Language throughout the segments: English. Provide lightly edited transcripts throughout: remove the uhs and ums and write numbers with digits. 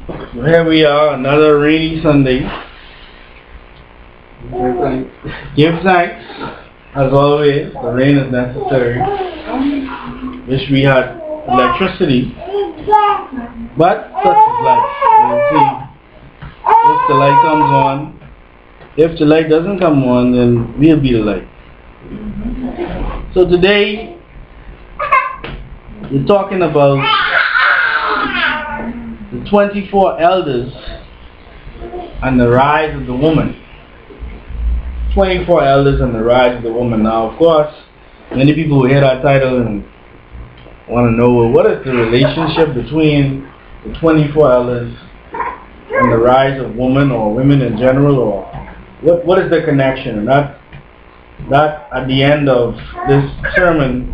So here we are, another rainy Sunday. Give thanks, as always. The rain is necessary. Wish we had electricity, but such is life. You see, if the light comes on, if the light doesn't come on, then we'll be the light. So today, we're talking about the 24 elders and the rise of the woman. 24 elders and the rise of the woman. Now, of course, many people will hear that title and want to know, well, what is the relationship between the 24 elders and the rise of woman, or women in general, or what is the connection? And that at the end of this sermon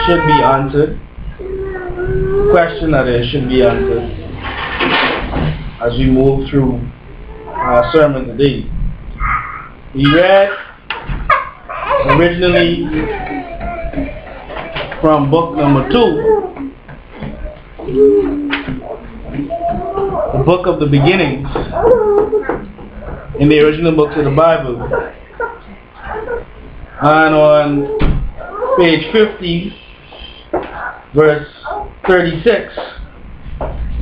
should be answered. The question that is should be answered as we move through our sermon today. We read originally from book number 2, the book of the beginnings, in the original books of the Bible. And on page 50, verse 36,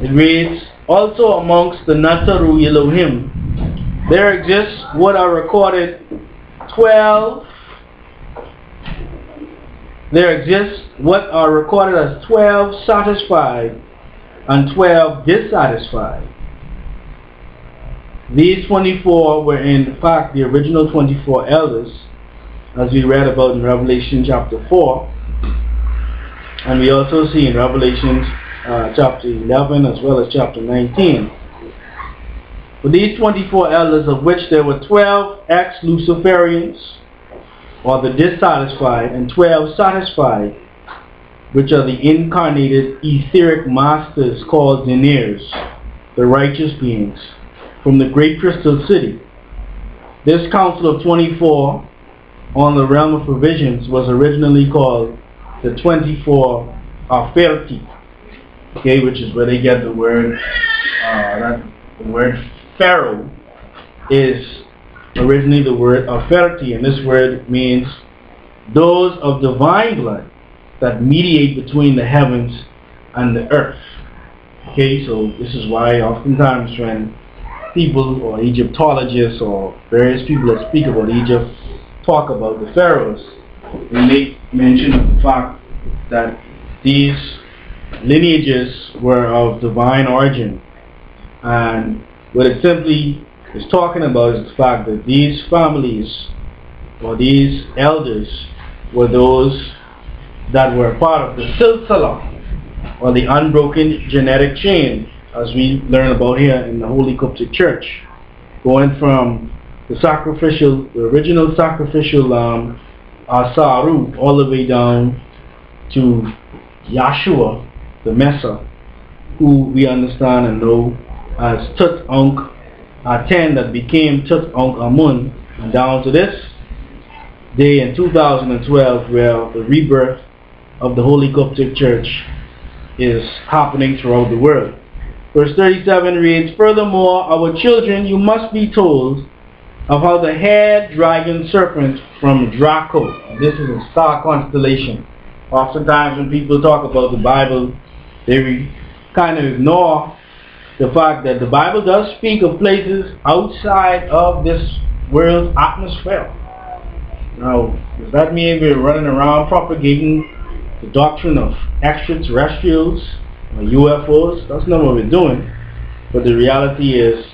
it reads, "Also amongst the Nassau Elohim, there exists what are recorded 12. There exists what are recorded as 12 satisfied and 12 dissatisfied. These 24 were in fact the original 24 elders, as we read about in Revelation chapter 4, and we also see in Revelation chapter 11 as well as chapter 19. For these 24 elders, of which there were 12 ex-Luciferians, or the dissatisfied, and 12 satisfied, which are the incarnated etheric masters called Eneas, the righteous beings, from the great crystal city. This council of 24 on the realm of provisions was originally called the 24 Aferti, okay, which is where they get the word, the word Pharaoh is originally the word Aferti, and this word means those of divine blood that mediate between the heavens and the earth. Okay, so this is why oftentimes when people or Egyptologists or various people that speak about Egypt talk about the pharaohs, they make mention of the fact that these lineages were of divine origin, and what it simply is talking about is the fact that these families or these elders were those that were part of the silsila, or the unbroken genetic chain, as we learn about here in the Holy Qubtic Church, going from the original sacrificial Asaru, all the way down to Yahshua, the Messiah, who we understand and know as Tut Ankh Aten, that became Tut Ankh Amun, and down to this day in 2012, where the rebirth of the Holy Qubtic Church is happening throughout the world. Verse 37 reads, "Furthermore, our children, you must be told of how the haired dragon serpent from Draco," this is a star constellation. Oftentimes when people talk about the Bible, they kind of ignore the fact that the Bible does speak of places outside of this world's atmosphere. Now, does that mean we're running around propagating the doctrine of extraterrestrials or UFOs? That's not what we're doing. But the reality is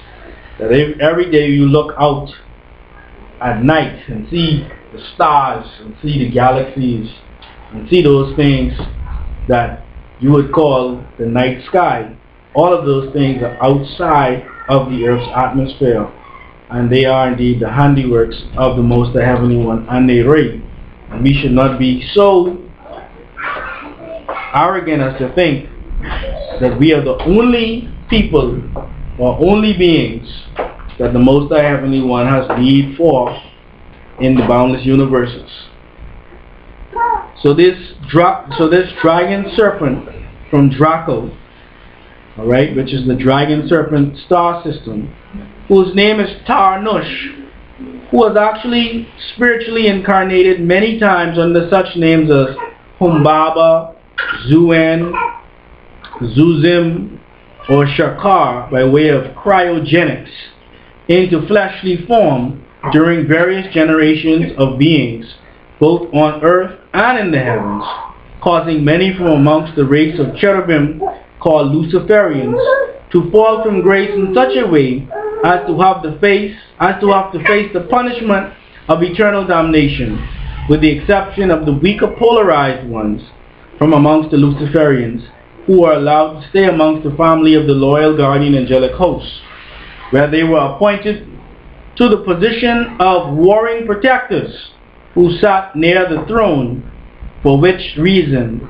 that every day you look out at night and see the stars and see the galaxies and see those things that you would call the night sky. All of those things are outside of the Earth's atmosphere, and they are indeed the handiworks of the Most Heavenly One, and they reign. And we should not be so arrogant as to think that we are the only people or only beings that the Most Heavenly One has need for in the boundless universes. So this dragon serpent from Draco alright, which is the dragon serpent star system, whose name is Tarnush, who was actually spiritually incarnated many times under such names as Humbaba, Zuen, Zuzim, or Shakar by way of cryogenics into fleshly form during various generations of beings, both on earth and in the heavens, causing many from amongst the race of cherubim called Luciferians to fall from grace in such a way as to have to face the punishment of eternal damnation, with the exception of the weaker polarized ones from amongst the Luciferians, who are allowed to stay amongst the family of the loyal guardian angelic hosts, where they were appointed to the position of warring protectors who sat near the throne, for which reason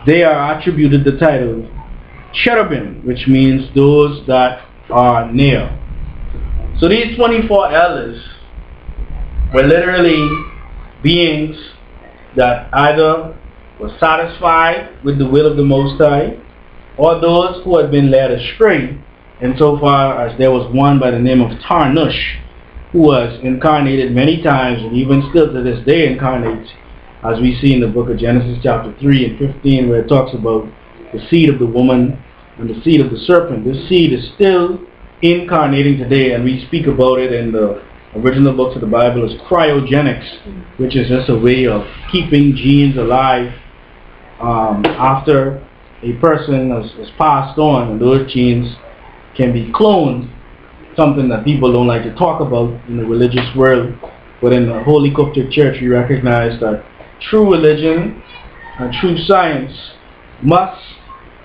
they are attributed the title cherubim, which means those that are near. So these 24 elders were literally beings that either were satisfied with the will of the Most High, or those who had been led astray, insofar as there was one by the name of Tarnush, who was incarnated many times and even still to this day incarnates, as we see in the book of Genesis chapter 3 and 15, where it talks about the seed of the woman and the seed of the serpent. This seed is still incarnating today, and we speak about it in the original books of the Bible as cryogenics, which is just a way of keeping genes alive after a person has passed on, and those genes can be cloned, something that people don't like to talk about in the religious world. But in the Holy Qubtic Church, we recognize that true religion and true science must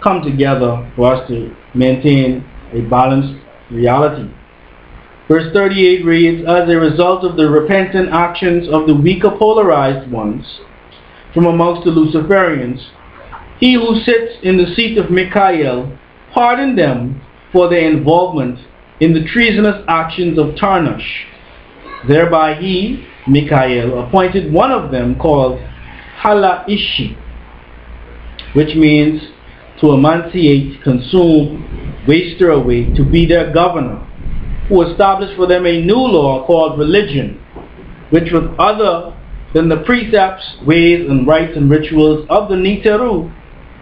come together for us to maintain a balanced reality. Verse 38 reads, as a result of the repentant actions of the weaker polarized ones from amongst the Luciferians, he who sits in the seat of Michael pardoned them for their involvement in the treasonous actions of Tarnush. Thereby he, Michael, appointed one of them called Halaishi, which means to emaciate, consume, waster away, to be their governor, who established for them a new law called religion, which was other than the precepts, ways, and rites and rituals of the Niteru,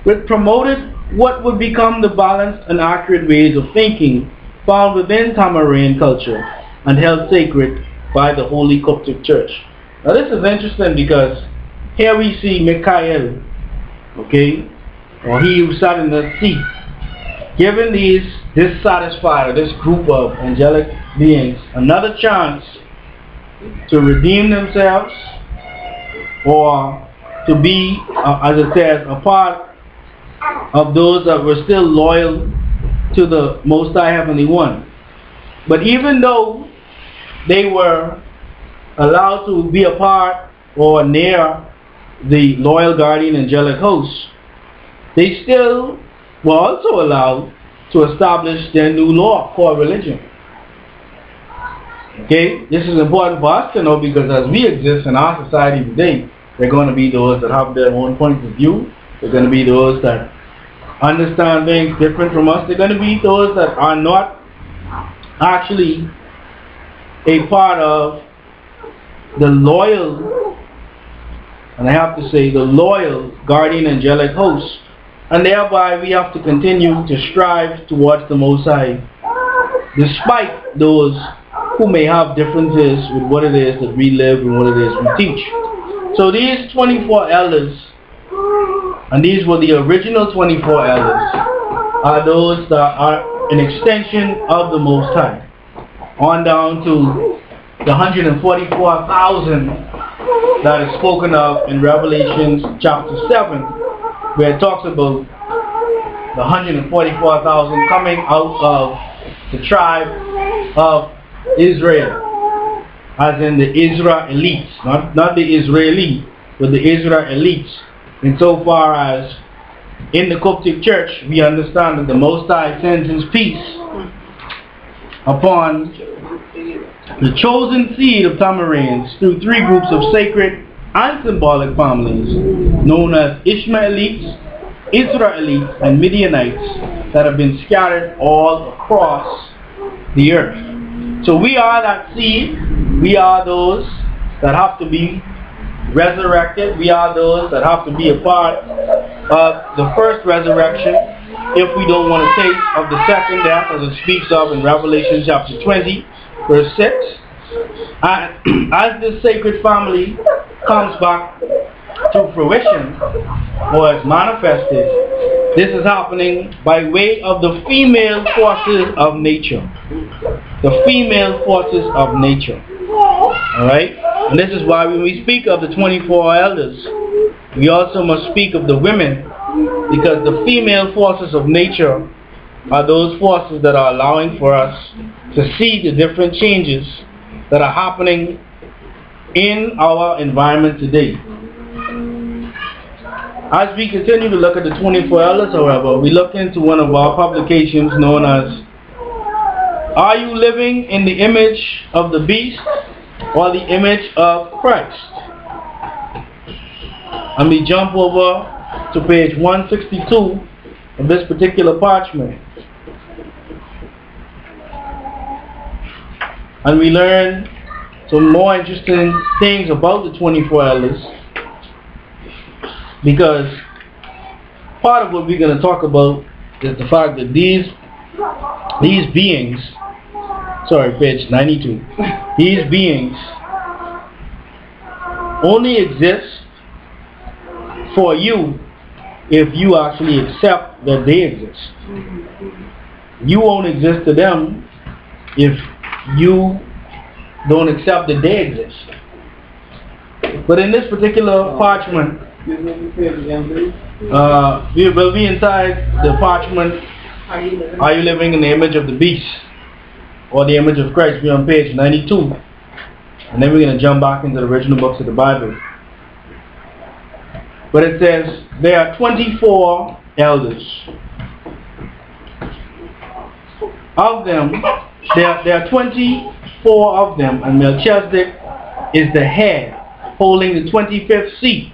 which promoted what would become the balanced and accurate ways of thinking found within Tamarian culture and held sacred by the Holy Qubtic Church. Now this is interesting because here we see Michael, okay, or he who sat in the seat, giving these dissatisfied, or this group of angelic beings, another chance to redeem themselves, or to be, as it says, a part of those that were still loyal to the Most High Heavenly One. But even though they were allowed to be a part or near the loyal guardian angelic hosts, they still were also allowed to establish their new law called religion. Okay, this is important for us to know, because as we exist in our society today, there are going to be those that have their own point of view. There are going to be those that understand things different from us. There are going to be those that are not actually a part of the loyal, and I have to say the loyal guardian angelic hosts, and thereby we have to continue to strive towards the Most High, despite those who may have differences with what it is that we live and what it is we teach. So these 24 elders, and these were the original 24 elders, are those that are an extension of the Most High, on down to the 144,000 that is spoken of in Revelation chapter 7, where it talks about the 144,000 coming out of the tribe of Israel, as in the Israelites, not the Israeli, but the Israelites. Insofar as in the Qubtic Church we understand that the Most High sends His peace upon the chosen seed of Tamarians through three groups of sacred and symbolic families known as Ishmaelites, Israelites, and Midianites, that have been scattered all across the earth. So we are that seed. We are those that have to be resurrected. We are those that have to be a part of the first resurrection if we don't want to take of the second death, as it speaks of in Revelation chapter 20, verse 6. And as this sacred family comes back to fruition, or is manifested, this is happening by way of the female forces of nature. The female forces of nature. Alright? And this is why when we speak of the 24 elders, we also must speak of the women, because the female forces of nature are those forces that are allowing for us to see the different changes that are happening in our environment today. As we continue to look at the 24 elders, however, we look into one of our publications known as Are You Living in the Image of the Beast or the Image of Christ? And we jump over to page 162 of this particular parchment. And we learn some more interesting things about the 24 elders, because part of what we're going to talk about is the fact that these beings, sorry, page 92, these beings only exist for you if you actually accept that they exist. You won't exist to them if you don't accept that they exist. But in this particular parchment, we will be inside the parchment, Are You Living in the Image of the Beast or the Image of Christ? We're on page 92. And then we're going to jump back into the original books of the Bible. But it says there are 24 elders. Of them, there are 24 of them, and Melchizedek is the head, holding the 25th seat,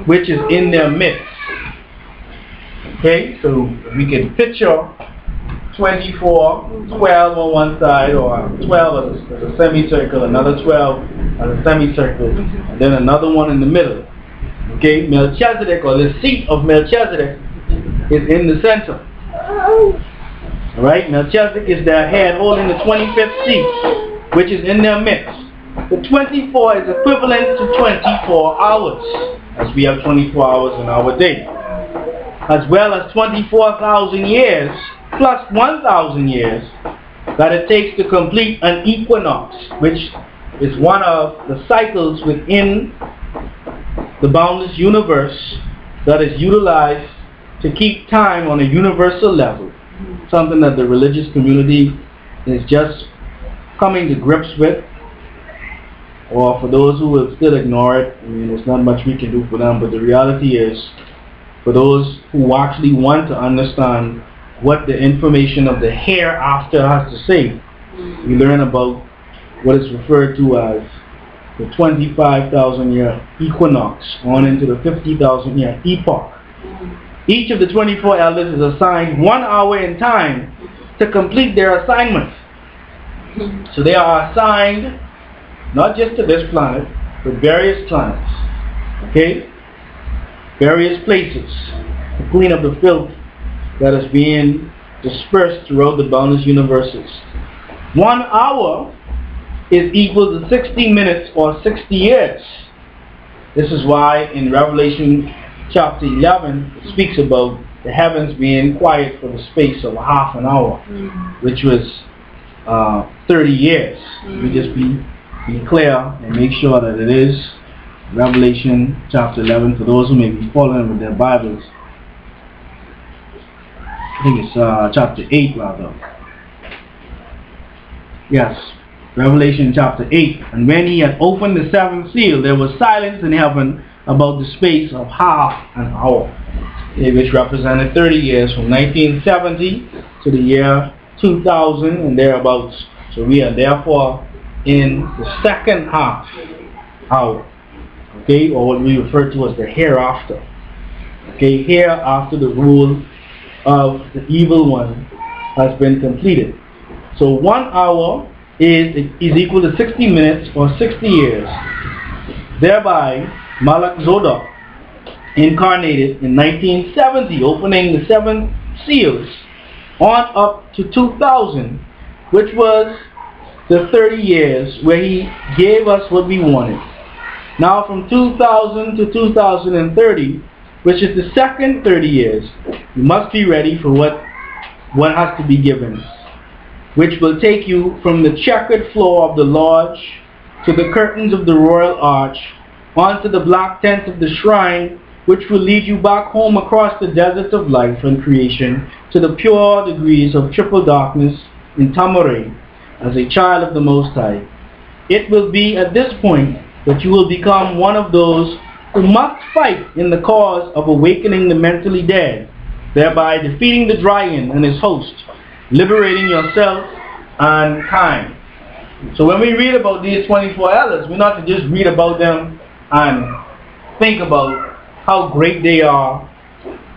which is in their midst. Okay, so we can picture 24, 12 on one side, or 12 as a semicircle, another 12 as a semicircle, and then another one in the middle. Okay, Melchizedek, or the seat of Melchizedek, is in the center. Alright, Melchizedek is their head holding the 25th seat, which is in their midst. The 24 is equivalent to 24 hours, as we have 24 hours in our day, as well as 24,000 years plus 1,000 years that it takes to complete an equinox, which is one of the cycles within the boundless universe that is utilized to keep time on a universal level, something that the religious community is just coming to grips with, or for those who will still ignore it. I mean, there's not much we can do for them, but the reality is, for those who actually want to understand what the information of the hereafter has to say, we learn about what is referred to as the 25,000 year equinox on into the 50,000 year epoch. Each of the 24 elders is assigned 1 hour in time to complete their assignment. So they are assigned not just to this planet, but various planets. Okay? Various places to clean up the filth that is being dispersed throughout the boundless universes. 1 hour is equal to 60 minutes or 60 years. This is why in Revelation chapter 11 it speaks about the heavens being quiet for the space of half an hour, which was 30 years. We just be clear and make sure that it is Revelation chapter 11 for those who may be following with their Bibles. I think it's chapter 8 rather. Yes, Revelation chapter 8. And when he had opened the seventh seal, there was silence in heaven about the space of half an hour, which represented 30 years, from 1970 to the year 2000 and thereabouts. So we are therefore in the second half hour, okay, or what we refer to as the hereafter. Okay, here after the rule of the evil one has been completed. So 1 hour is equal to 60 minutes or 60 years. Thereby, Malak Zodok incarnated in 1970, opening the 7 seals on up to 2000, which was the 30 years where he gave us what we wanted. Now from 2000 to 2030, which is the second 30 years, you must be ready for what has to be given, which will take you from the checkered floor of the lodge to the curtains of the royal arch, onto the black tent of the shrine, which will lead you back home across the deserts of life and creation to the pure degrees of triple darkness in Tamaray as a child of the Most High. It will be at this point that you will become one of those who must fight in the cause of awakening the mentally dead, thereby defeating the dragon and his host, liberating yourself and kind. So when we read about these 24 elders, we're not to just read about them and think about how great they are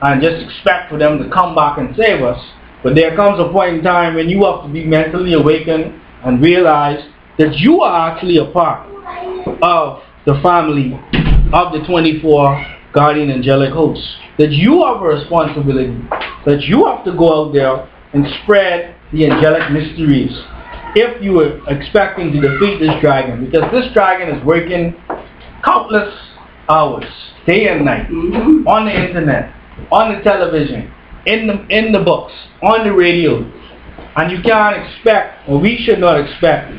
and just expect for them to come back and save us. But there comes a point in time when you have to be mentally awakened and realize that you are actually a part of the family of the 24 guardian angelic hosts. That you have a responsibility, that you have to go out there and spread the angelic mysteries if you are expecting to defeat this dragon, because this dragon is working countless hours, day and night, on the internet, on the television, in the books, on the radio, and you can't expect, or we should not expect,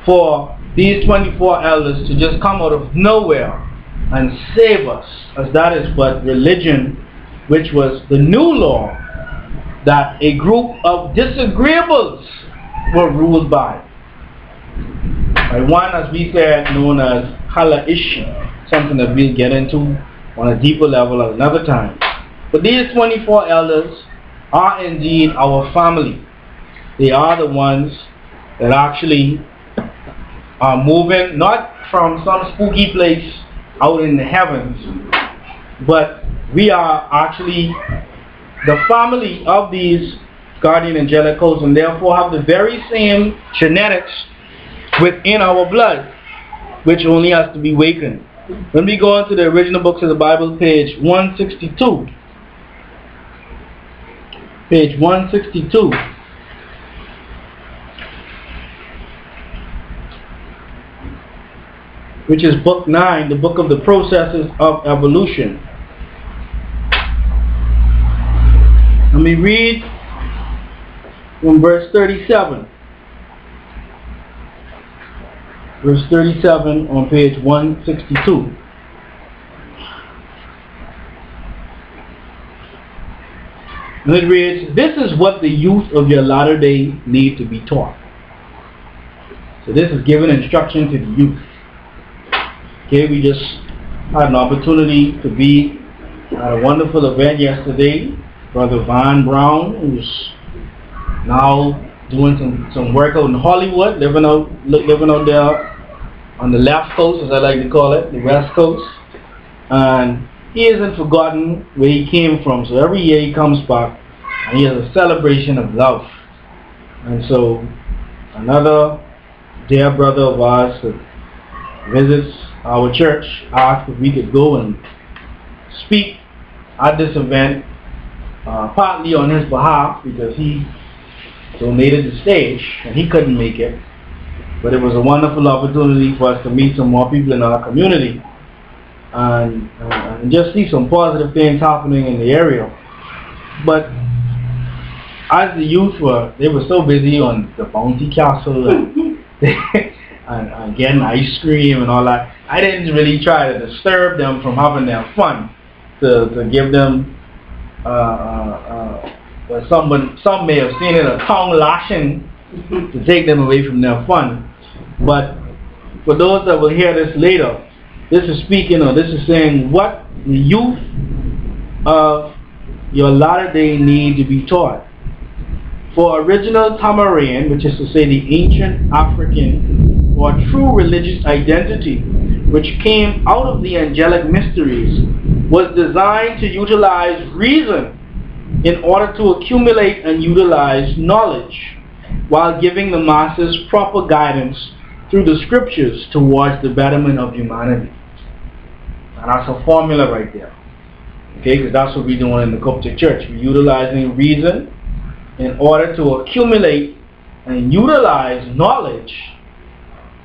for these 24 elders to just come out of nowhere and save us, as that is but religion, which was the new law that a group of disagreeables were ruled by one, as we said, known as Hala-ishi, something that we'll get into on a deeper level at another time. But these 24 elders are indeed our family. They are the ones that actually are moving, not from some spooky place out in the heavens, but we are actually the family of these guardian angelic hosts, and therefore have the very same genetics within our blood, which only has to be wakened. When we go into the original books of the Bible, page 162, page 162, which is book 9, the book of the processes of evolution. Let me read from verse 37. Verse 37 on page 162. And it reads, "This is what the youth of your latter day need to be taught." So this is giving instruction to the youth. Okay, we just had an opportunity to be at a wonderful event yesterday. Brother Von Brown, who's now doing some work out in Hollywood, living out there on the left coast, as I like to call it, the west coast. And he hasn't forgotten where he came from. So every year he comes back and he has a celebration of love. And so another dear brother of ours that visits our church asked if we could go and speak at this event, partly on his behalf because he donated the stage and he couldn't make it. But it was a wonderful opportunity for us to meet some more people in our community and just see some positive things happening in the area. But as the youth they were so busy on the Bounty Castle and getting ice cream and all that, I didn't really try to disturb them from having their fun, to give them some may have seen it, a tongue lashing to take them away from their fun. But for those that will hear this later, this is speaking, or this is saying what the youth of your latter day need to be taught. For original Tamarian, which is to say the ancient African or true religious identity, which came out of the angelic mysteries, was designed to utilize reason in order to accumulate and utilize knowledge, while giving the masses proper guidance through the scriptures towards the betterment of humanity. And that's a formula right there. Okay, because that's what we're doing in the Qubtic Church. We're utilizing reason in order to accumulate and utilize knowledge,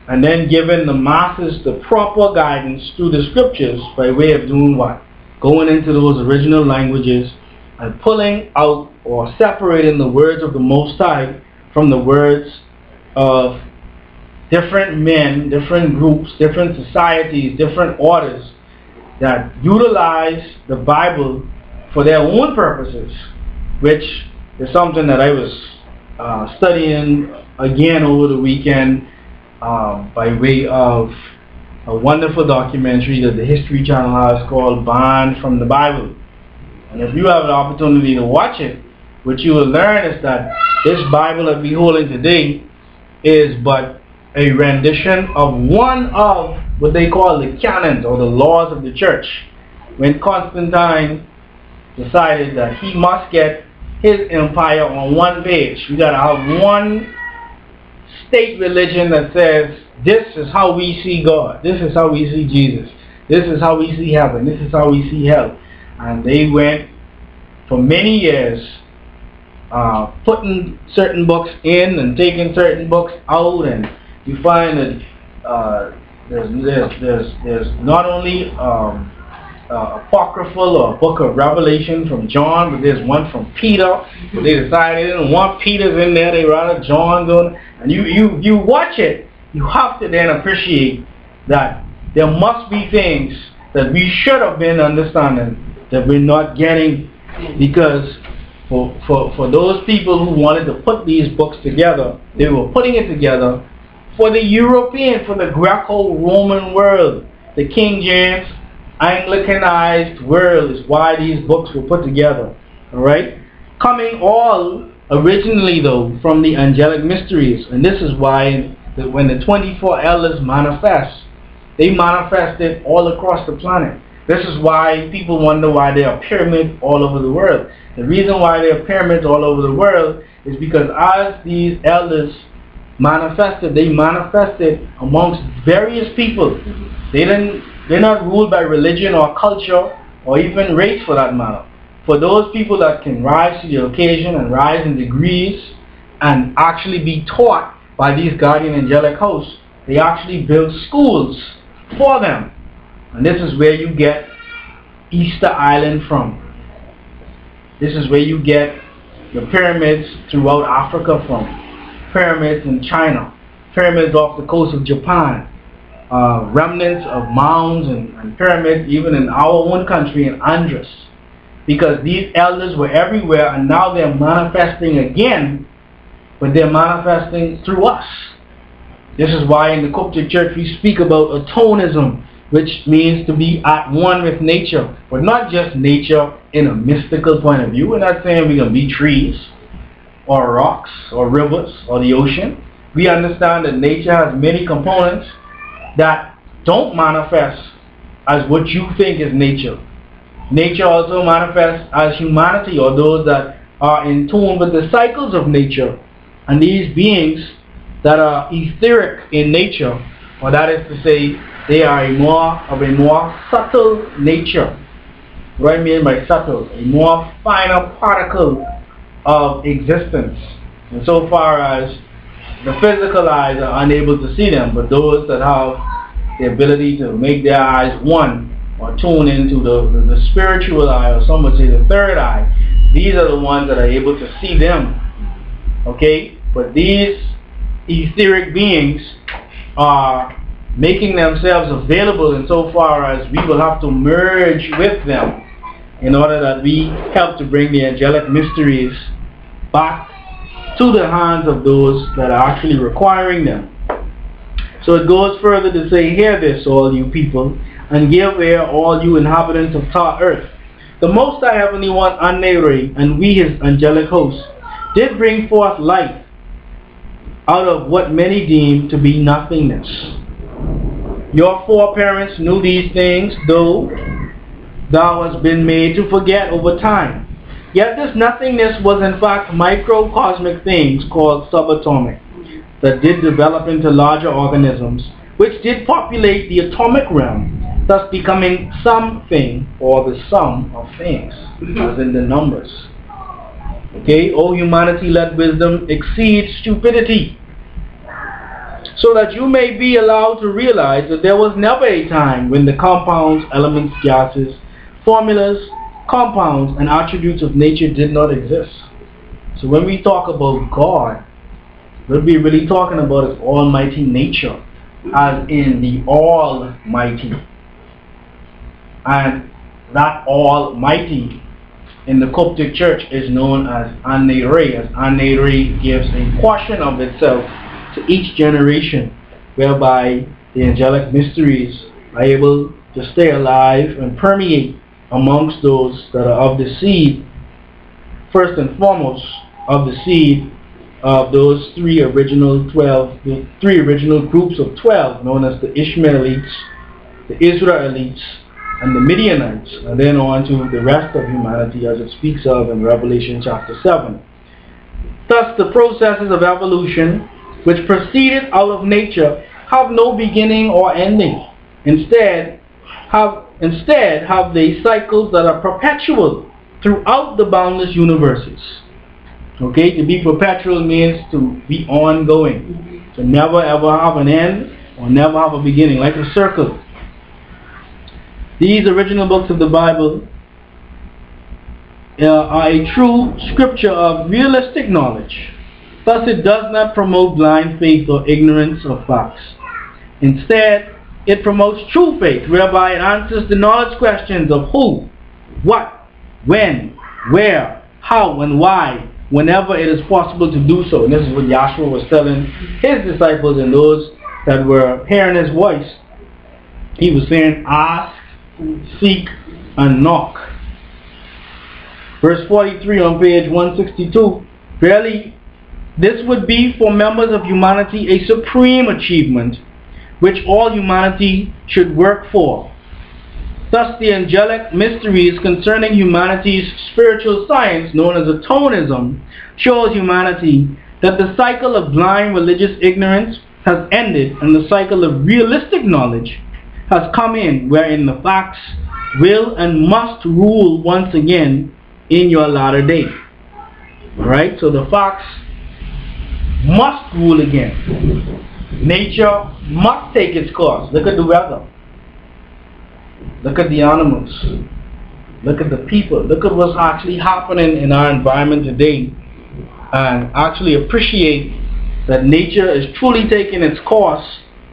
and then giving the masses the proper guidance through the scriptures by way of doing what? Going into those original languages and pulling out or separating the words of the Most High from the words of different men, different groups, different societies, different orders that utilize the Bible for their own purposes, which is something that I was studying again over the weekend by way of a wonderful documentary that the History Channel has called Bain from the Bible. And if you have the opportunity to watch it, what you will learn is that this Bible that we're holding today is but a rendition of one of what they call the canons or the laws of the church. When Constantine decided that he must get his empire on one page, we got to have one state religion that says this is how we see God, this is how we see Jesus, this is how we see heaven, this is how we see hell. And they went for many years putting certain books in and taking certain books out, and you find that there's not only apocryphal or book of Revelation from John, but there's one from Peter. But they decided they didn't want Peter's in there, they rather John's on. And you watch it, you have to then appreciate that there must be things that we should have been understanding that we're not getting, because for those people who wanted to put these books together, they were putting it together for the European, for the Greco-Roman world. The King James Anglicanized world is why these books were put together. Alright? Coming all originally though from the angelic mysteries. And this is why when the 24 elders manifest, they manifested all across the planet. This is why people wonder why there are pyramids all over the world. The reason why there are pyramids all over the world is because as these elders manifested, they manifested amongst various people. They're not ruled by religion or culture or even race for that matter. For those people that can rise to the occasion and rise in degrees and actually be taught by these guardian angelic hosts, they actually build schools for them. And this is where you get Easter Island from. This is where you get the pyramids throughout Africa from. Pyramids in China. Pyramids off the coast of Japan. Remnants of mounds and pyramids even in our own country in Andros. Because these elders were everywhere and now they're manifesting again, but they're manifesting through us. This is why in the Qubtic Church we speak about atonism, which means to be at one with nature. But not just nature in a mystical point of view. We're not saying we're going to be trees or rocks or rivers or the ocean. We understand that nature has many components that don't manifest as what you think is nature. Nature also manifests as humanity, or those that are in tune with the cycles of nature. And these beings that are etheric in nature, or that is to say, they are of a more subtle nature. What I mean by subtle? A more finer particle of existence. And so far as the physical eyes are unable to see them, but those that have the ability to make their eyes one, or tune into the spiritual eye, or some would say the third eye, these are the ones that are able to see them. Okay? But these etheric beings are making themselves available insofar as we will have to merge with them in order that we help to bring the angelic mysteries back to the hands of those that are actually requiring them. So it goes further to say, hear this, all you people, and give ear, all you inhabitants of ta earth. The Most High Heavenly One, Anere, and we his angelic hosts, did bring forth light out of what many deem to be nothingness. Your foreparents knew these things, though thou hast been made to forget over time. Yet this nothingness was in fact microcosmic things called subatomic that did develop into larger organisms, which did populate the atomic realm, thus becoming something, or the sum of things, as in the numbers. Okay, O humanity, let wisdom exceed stupidity, so that you may be allowed to realize that there was never a time when the compounds, elements, gases, formulas, compounds, and attributes of nature did not exist. So when we talk about God, what we're really talking about is almighty nature, as in the almighty. And that almighty in the Qubtic church is known as Anere, as Anere gives a portion of itself to each generation, whereby the angelic mysteries are able to stay alive and permeate amongst those that are of the seed, first and foremost of the seed of those three original groups of 12, known as the Ishmaelites, the Israelites, and the Midianites, and then on to the rest of humanity as it speaks of in Revelation chapter 7. Thus the processes of evolution which proceeded out of nature have no beginning or ending. Instead have they cycles that are perpetual throughout the boundless universes. Okay, to be perpetual means to be ongoing, to never ever have an end or never have a beginning, like a circle. These original books of the Bible are a true scripture of realistic knowledge. Thus it does not promote blind faith or ignorance of facts. Instead, it promotes true faith, whereby it answers the knowledge questions of who, what, when, where, how, and why, whenever it is possible to do so. And this is what Yahshua was telling his disciples and those that were hearing his voice. He was saying, ask, seek, and knock. Verse 43 on page 162. Really, this would be for members of humanity a supreme achievement, which all humanity should work for. Thus the angelic mysteries concerning humanity's spiritual science, known as atonism, shows humanity that the cycle of blind religious ignorance has ended and the cycle of realistic knowledge has come in, wherein the facts will and must rule once again in your latter day. Alright, so the facts must rule again. Nature must take its course. Look at the weather. Look at the animals. Look at the people. Look at what's actually happening in our environment today. And actually appreciate that nature is truly taking its course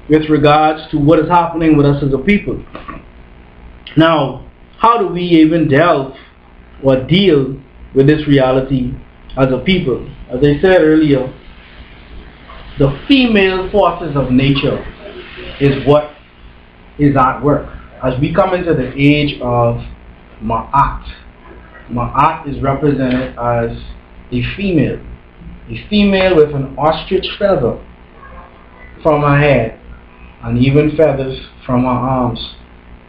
with regards to what is happening with us as a people. Now, how do we even delve or deal with this reality as a people? As I said earlier, the female forces of nature is what is at work. As we come into the age of Ma'at, Ma'at is represented as a female with an ostrich feather from her head, and even feathers from her arms,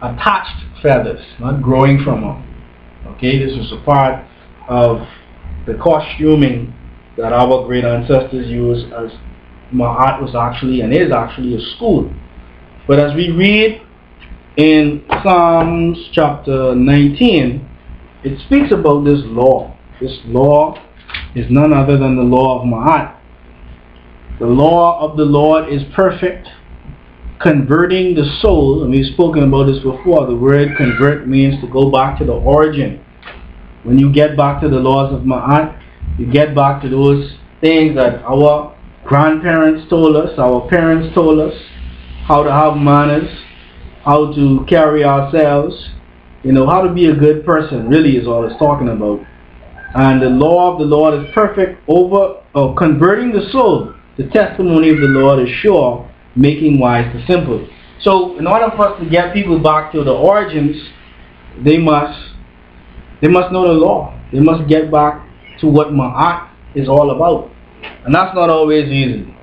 attached feathers, not growing from her. Okay, this was a part of the costuming that our great ancestors used, as Ma'at was actually and is actually a school. But as we read in Psalms chapter 19, it speaks about this law. This law is none other than the law of Ma'at. The law of the Lord is perfect, converting the soul. And we've spoken about this before. The word convert means to go back to the origin. When you get back to the laws of Ma'at, you get back to those things that our grandparents told us, our parents told us, how to have manners, how to carry ourselves, you know, how to be a good person, really is all it's talking about. And the law of the Lord is perfect, converting the soul. The testimony of the Lord is sure, making wise the simple. So in order for us to get people back to the origins, they must know the law. They must get back to what Ma'at is all about. And that's not always easy.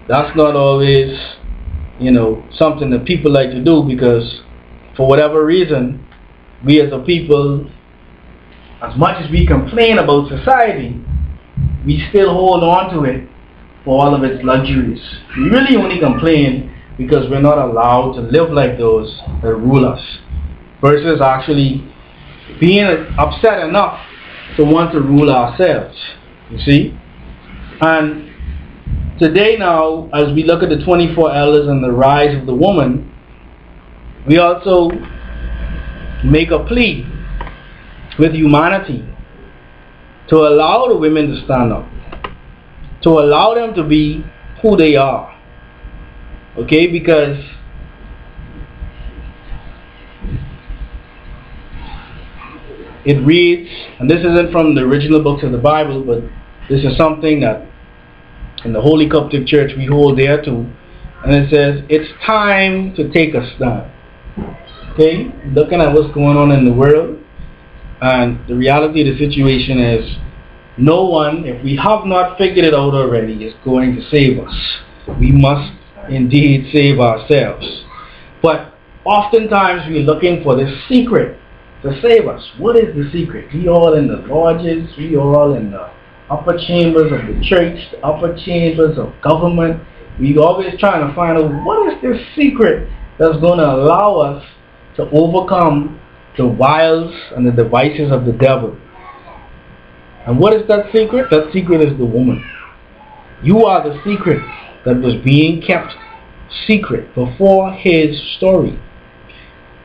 That's not always, you know, something that people like to do, because for whatever reason, we as a people as much as we complain about society, we still hold on to it for all of its luxuries. We really only complain because we're not allowed to live like those that rule us, versus actually being upset enough to want to rule ourselves. You see? And today now, as we look at the 24 elders and the rise of the woman, we also make a plea with humanity to allow the women to stand up, to allow them to be who they are. Okay, because it reads, and this isn't from the original books of the Bible, but this is something that in the Holy Qubtic Church we hold dear to, and it says, it's time to take a stand. Okay, looking at what's going on in the world, and the reality of the situation is, no one, if we have not figured it out already, is going to save us. We must indeed save ourselves. But oftentimes we're looking for the secret to save us. What is the secret? We all in the lodges, we all in the upper chambers of the church, the upper chambers of government. We always trying to find out what is this secret that's going to allow us to overcome the wiles and the devices of the devil. And what is that secret? That secret is the woman. You are the secret that was being kept secret before his story.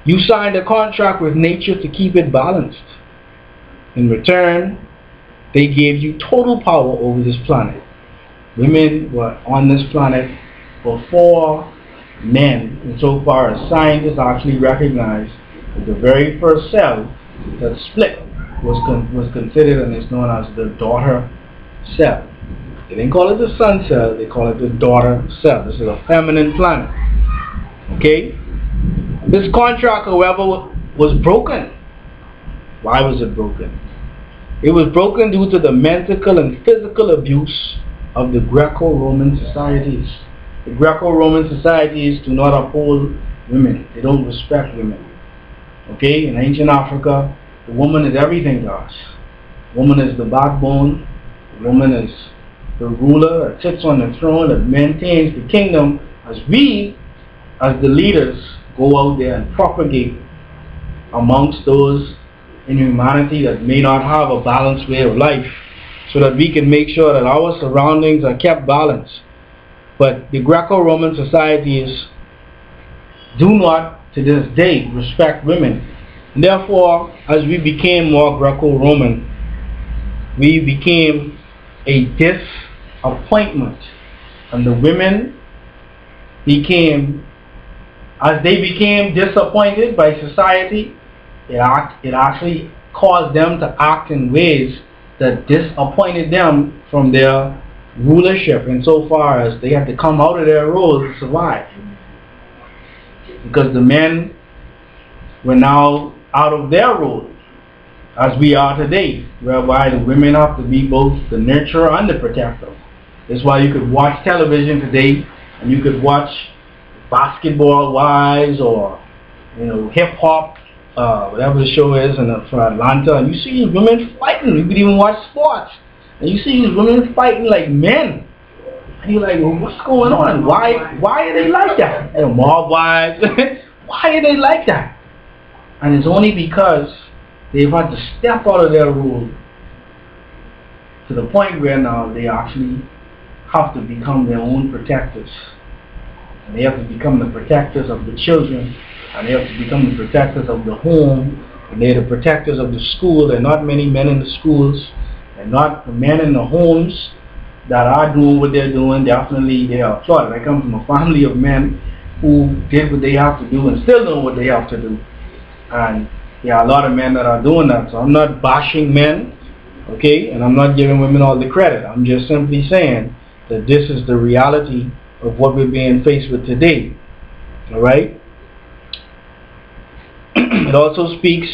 You signed a contract with nature to keep it balanced. In return, they gave you total power over this planet. Women were on this planet before men, insofar as scientists actually recognized that the very first cell that split was considered and is known as the daughter cell. They didn't call it the sun cell, they call it the daughter cell. This is a feminine planet. Okay? This contract, however, was broken. Why was it broken? It was broken due to the mental and physical abuse of the Greco-Roman societies. The Greco-Roman societies do not uphold women. They don't respect women. Okay? In ancient Africa, the woman is everything to us. The woman is the backbone. The woman is the ruler that sits on the throne, that maintains the kingdom, as we, as the leaders, go out there and propagate amongst those in humanity that may not have a balanced way of life, so that we can make sure that our surroundings are kept balanced. But the Greco-Roman societies do not, to this day, respect women. And therefore, as we became more Greco-Roman, we became a disappointment. And the women became, as they became disappointed by society, it actually caused them to act in ways that disappointed them from their rulership, insofar as they had to come out of their roles to survive. Because the men were now out of their role, as we are today, whereby the women have to be both the nurturer and the protector. That's why you could watch television today, and you could watch Basketball Wives, or hip hop, whatever the show is, for Atlanta, and you see these women fighting. You could even watch sports, and you see these women fighting like men, and you're like, well, what's going on? Why are they like that? Mob wives. Why are they like that? And it's only because they've had to step out of their role to the point where now they actually have to become their own protectors. And they have to become the protectors of the children, and they have to become the protectors of the home, and they're the protectors of the school. There are not many men in the schools, and not the men in the homes that are doing what they're doing. Definitely they are applauded. I come from a family of men who did what they have to do and still know what they have to do. And there are a lot of men that are doing that. So I'm not bashing men, okay, and I'm not giving women all the credit. I'm just simply saying that this is the reality of what we're being faced with today. Alright? It also speaks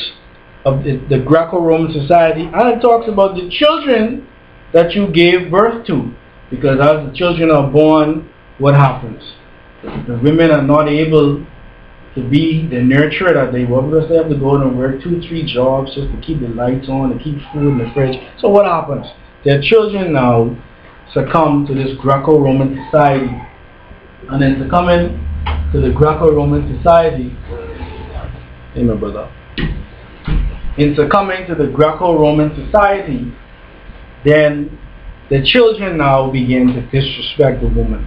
of the Greco-Roman society, and it talks about the children that you gave birth to. Because as the children are born, what happens? The women are not able to be the nurturer that they were, because they have to go and work 2-3 jobs just to keep the lights on, to keep food in the fridge. So what happens? Their children now succumb to this Greco-Roman society. And then succumbing to the Greco-Roman society, hey my brother, in succumbing to the Greco-Roman society, then the children now begin to disrespect the woman.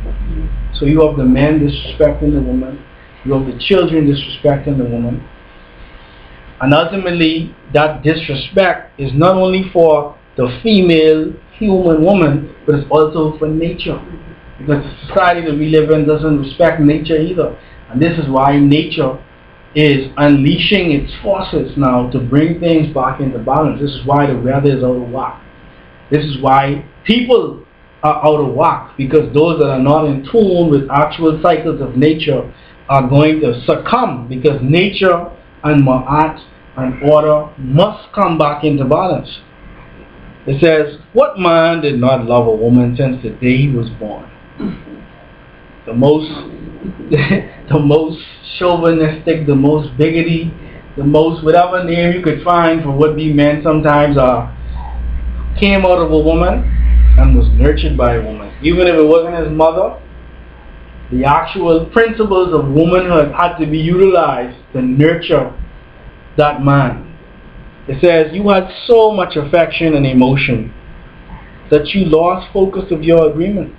So you have the men disrespecting the woman, you have the children disrespecting the woman, and ultimately that disrespect is not only for the female human woman, but it's also for nature. Because the society that we live in doesn't respect nature either. And this is why nature is unleashing its forces now to bring things back into balance. This is why the weather is out of whack. This is why people are out of whack, because those that are not in tune with actual cycles of nature are going to succumb, because nature and ma'at and order must come back into balance. It says, what man did not love a woman since the day he was born? The most chauvinistic, the most bigoty, the most whatever name you could find for what we men sometimes are, came out of a woman and was nurtured by a woman. Even if it wasn't his mother, the actual principles of womanhood had to be utilized to nurture that man. It says, you had so much affection and emotion that you lost focus of your agreement.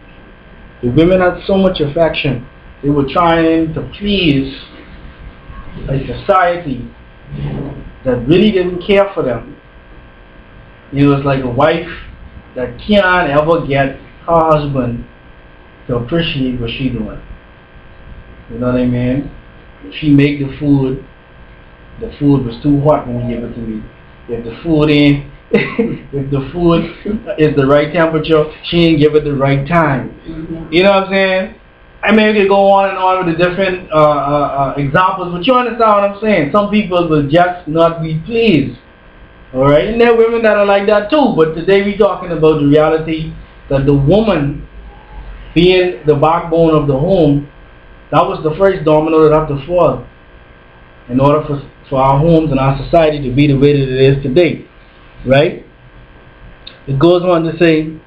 The women had so much affection. They were trying to please a society that really didn't care for them. It was like a wife that can't ever get her husband to appreciate what she's doing. You know what I mean? She make the food was too hot when we gave it to me. If the food ain't, if the food is the right temperature, she ain't give it the right time. You know what I'm saying? I mean, we could go on and on with the different examples, but you understand what I'm saying? Some people will just not be pleased. Alright, and there are women that are like that too, but today we're talking about the reality that the woman, being the backbone of the home, that was the first domino that had to fall in order for our homes and our society to be the way that it is today. Right? It goes on to say,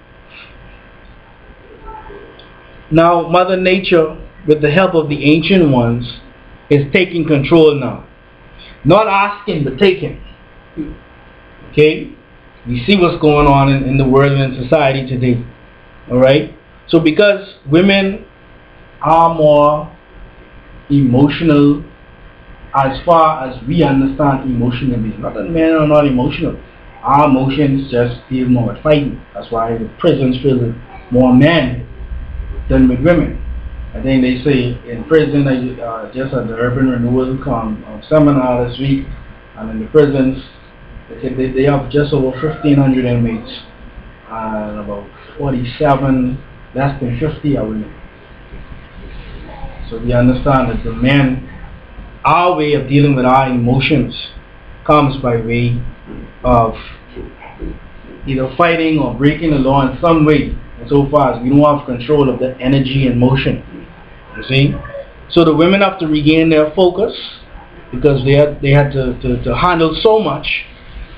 now Mother Nature, with the help of the ancient ones, is taking control now. Not asking, but taking. Okay? We see what's going on in the world and in society today. Alright? So because women are more emotional as far as we understand emotionally. Not that men are not emotional. Our emotions just deal more with fighting. That's why the prisons fill with more men than with women. I think they say in prison, I just at the Urban Renewal seminar this week, and in the prisons, they said they have just over 1,500 inmates, and about 47, less than 50 are women. So we understand that the men, our way of dealing with our emotions comes by way of either fighting or breaking the law in some way, and so far as we don't have control of the energy and motion. You see? So the women have to regain their focus because they had to handle so much,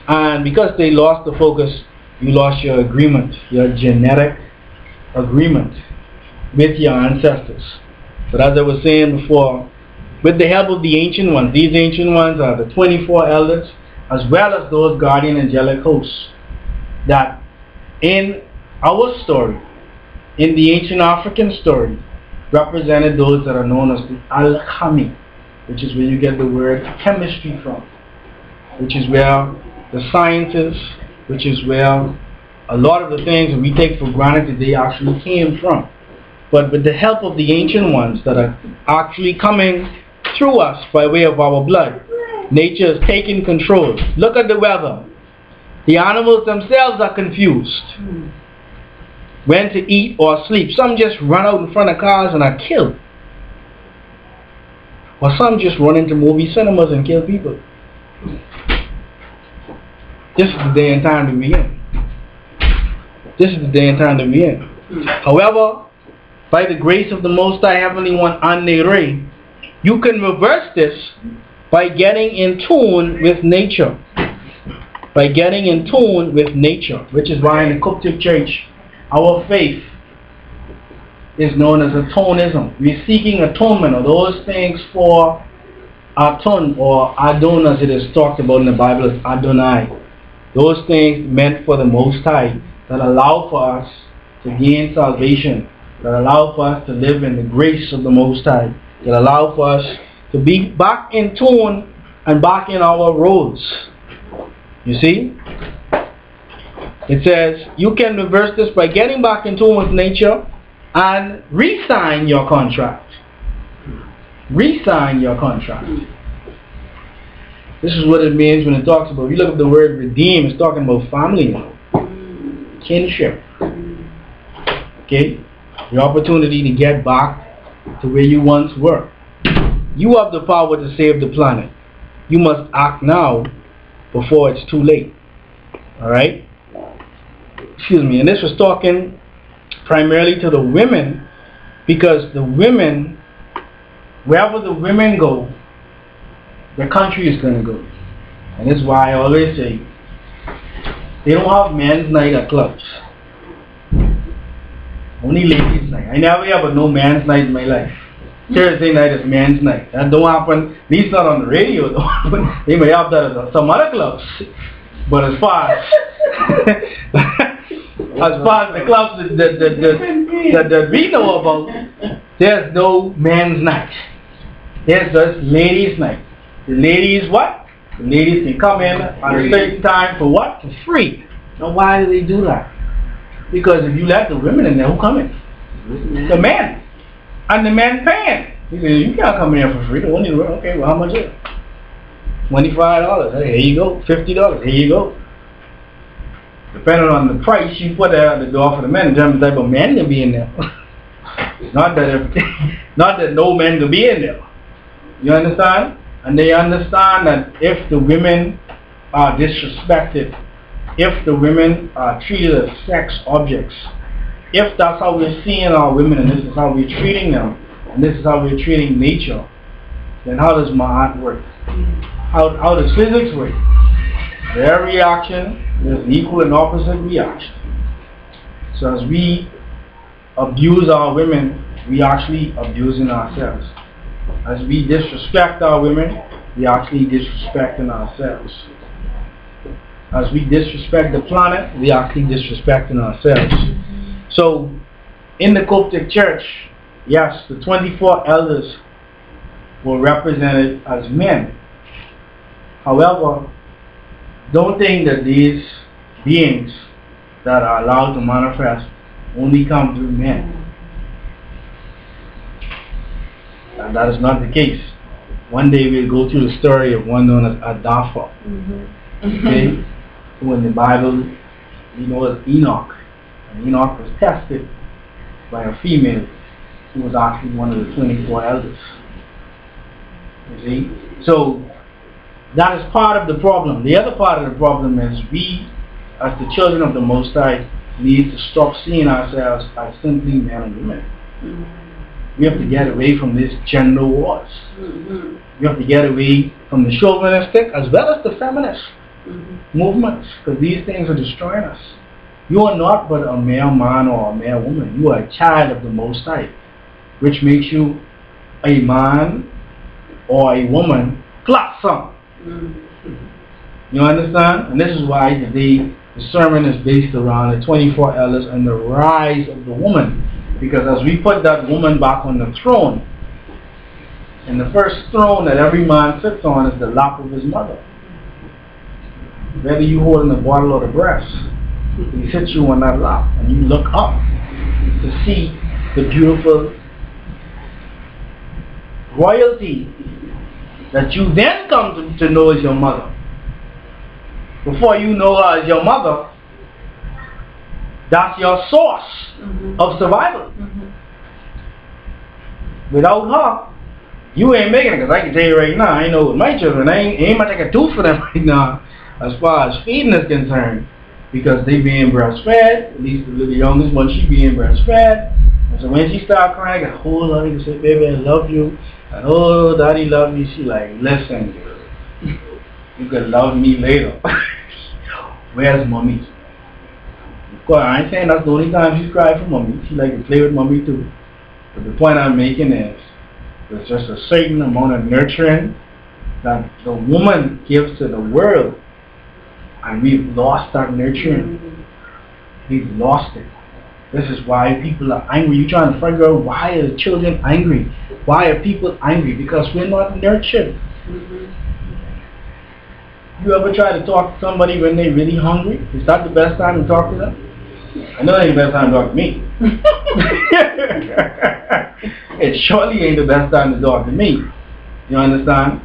and because they lost the focus, you lost your agreement, your genetic agreement with your ancestors. But as I was saying before, with the help of the ancient ones, these ancient ones are the 24 elders, as well as those guardian angelic hosts, that in our story, in the ancient African story, represented those that are known as the alchemy, which is where you get the word chemistry from, which is where the sciences, which is where a lot of the things that we take for granted today actually came from. But with the help of the ancient ones that are actually coming through us by way of our blood, nature is taking control. Look at the weather. The animals themselves are confused when to eat or sleep. Some just run out in front of cars and are killed. Or some just run into movie cinemas and kill people. This is the day and time that we're in. This is the day and time that we're in. However, by the grace of the Most High Heavenly One, Ane Ray, You can reverse this by getting in tune with nature. By getting in tune with nature, which is why in the Qubtic Church, our faith is known as atonism. We're seeking atonement, or those things for Aton, or Adon as it is talked about in the Bible as Adonai. Those things meant for the Most High, that allow for us to gain salvation, that allow for us to live in the grace of the Most High, that allow for us to be back in tune and back in our roles. You see? It says, you can reverse this by getting back in tune with nature and re-sign your contract. Re-sign your contract. This is what it means when it talks about, if you look at the word redeem, it's talking about family, kinship. Okay? The opportunity to get back to where you once were. You have the power to save the planet. You must act now before it's too late. Alright? Excuse me. And this was talking primarily to the women, because the women, wherever the women go, the country is going to go. And this is why I always say, they don't have men's night at clubs. Only ladies' night. I never have no man's night in my life. Thursday night is men's night. That don't happen, at least not on the radio. They may have that at some other clubs. But as far as the clubs that we know about, there's no men's night. There's just ladies' night. The ladies what? The ladies can come in at a certain time for what? For free. Now why do they do that? Because if you let the women in there, who come in? The men. And the men paying. He said, you can't come in here for free. Okay, well how much is it? $25. Hey, here you go. $50. Here you go. Depending on the price you put there at the door for the men, in terms of the type of men to be in there. not that no men to be in there. You understand? And they understand that if the women are disrespected, if the women are treated as sex objects, if that's how we're seeing our women and this is how we're treating them, and this is how we're treating nature, then how does Ma'at work? How does physics work? Their reaction is equal and opposite reaction. So as we abuse our women, we actually abusing ourselves. As we disrespect our women, we actually disrespecting ourselves. As we disrespect the planet, we actually disrespecting ourselves. So, in the Qubtic Church, yes, the 24 elders were represented as men. However, don't think that these beings that are allowed to manifest only come through men. And that is not the case. One day we'll go through the story of one known as Adafa. Okay? Who in the Bible we know as Enoch. And Enoch was tested by a female who was actually one of the 24 elders. You see? So that is part of the problem. The other part of the problem is we, as the children of the Most High, need to stop seeing ourselves as simply men and women. We have to get away from these gender wars. We have to get away from the chauvinistic as well as the feminist movements, because these things are destroying us. You are not but a male man or a male woman. You are a child of the Most High, which makes you a man or a woman plus some. You understand? And this is why today the sermon is based around the 24 elders and the rise of the woman. Because as we put that woman back on the throne, and the first throne that every man sits on is the lap of his mother. Whether you holding the bottle or the breast, he sits you on that lap and you look up to see the beautiful royalty that you then come to know as your mother. Before you know her as your mother, that's your source of survival. Without her, you ain't making it. Because I can tell you right now, I know with my children, I ain't much I can do for them right now as far as feeding is concerned. Because they being breastfed, at least the youngest one, she being breastfed. And so when she started crying, I got hold on her and say, baby, I love you. And oh, daddy love me. She like, listen, girl, you can love me later. Where's mommy? Well, I ain't saying that's the only time she's cried for mommy. She like to play with mommy too. But the point I'm making is there's just a certain amount of nurturing that the woman gives to the world, and we've lost that nurturing. We've lost it. This is why people are angry. You're trying to figure out why are the children angry? Why are people angry? Because we're not nurtured. You ever try to talk to somebody when they're really hungry? Is that the best time to talk to them? I know it ain't the best time to talk to me. It surely ain't the best time to talk to me. You understand?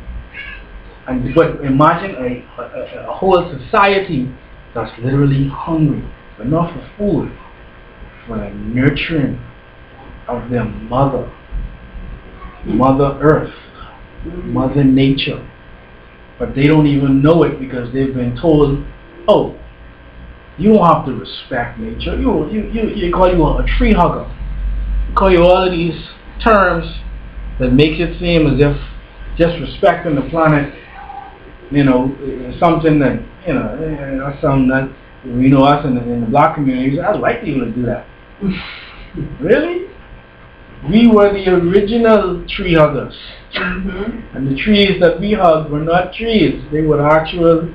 But imagine a whole society that's literally hungry, but not for food, for the nurturing of their mother, Mother Earth, Mother Nature. But they don't even know it because they've been told, oh, you don't have to respect nature. You call you a tree hugger. They call you all of these terms that makes it seem as if just respecting the planet, is something that, that's something that, us in the black communities, I'd like to be able to do that. Really? We were the original tree huggers. And the trees that we hugged were not trees. They were actual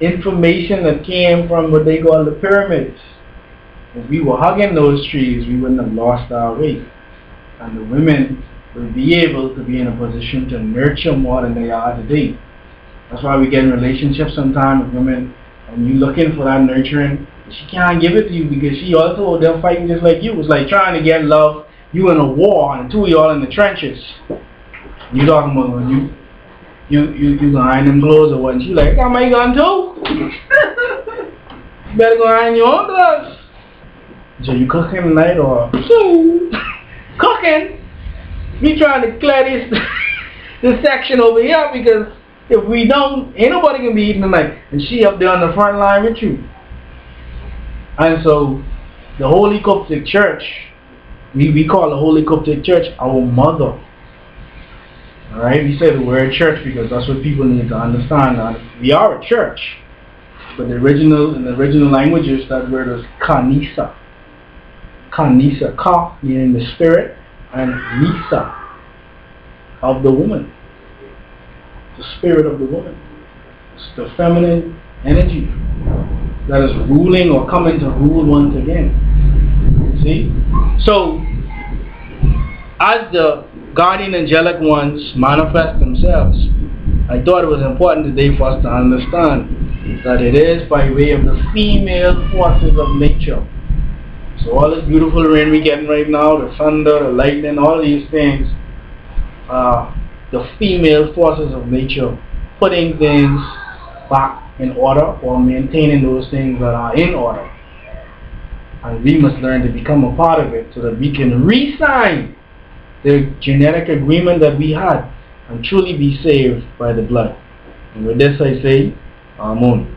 information that came from what they call the pyramids. If we were hugging those trees, we wouldn't have lost our way. And the women will be able to be in a position to nurture more than they are today. That's why we get in relationships sometimes with women, and you're looking for that nurturing. She can't give it to you because she also, they're fighting just like you. It's like trying to get love. You in a war, and two of y'all in the trenches. You talking about when you gonna iron them clothes or what? And she like, I got my gun too. You better go iron your own clothes. So you cooking tonight or cooking? We trying to clear this section over here because if we don't, ain't nobody gonna be eating tonight. And she up there on the front line with you. And so the Holy Qubtic Church, we call the Holy Qubtic Church our mother. Alright, we say the word church because that's what people need to understand. We are a church, but in the original languages, that word is kanisa. Kanisa, ka meaning the spirit, and nisa, of the woman. The spirit of the woman. It's the feminine energy that is ruling or coming to rule once again. See? So, as the guardian angelic ones manifest themselves, I thought it was important today for us to understand that it is by way of the female forces of nature. So all this beautiful rain we're getting right now, the thunder, the lightning, all these things, the female forces of nature putting things back in order or maintaining those things that are in order. And we must learn to become a part of it so that we can re-sign the genetic agreement that we had and truly be saved by the blood. And with this I say, Amen.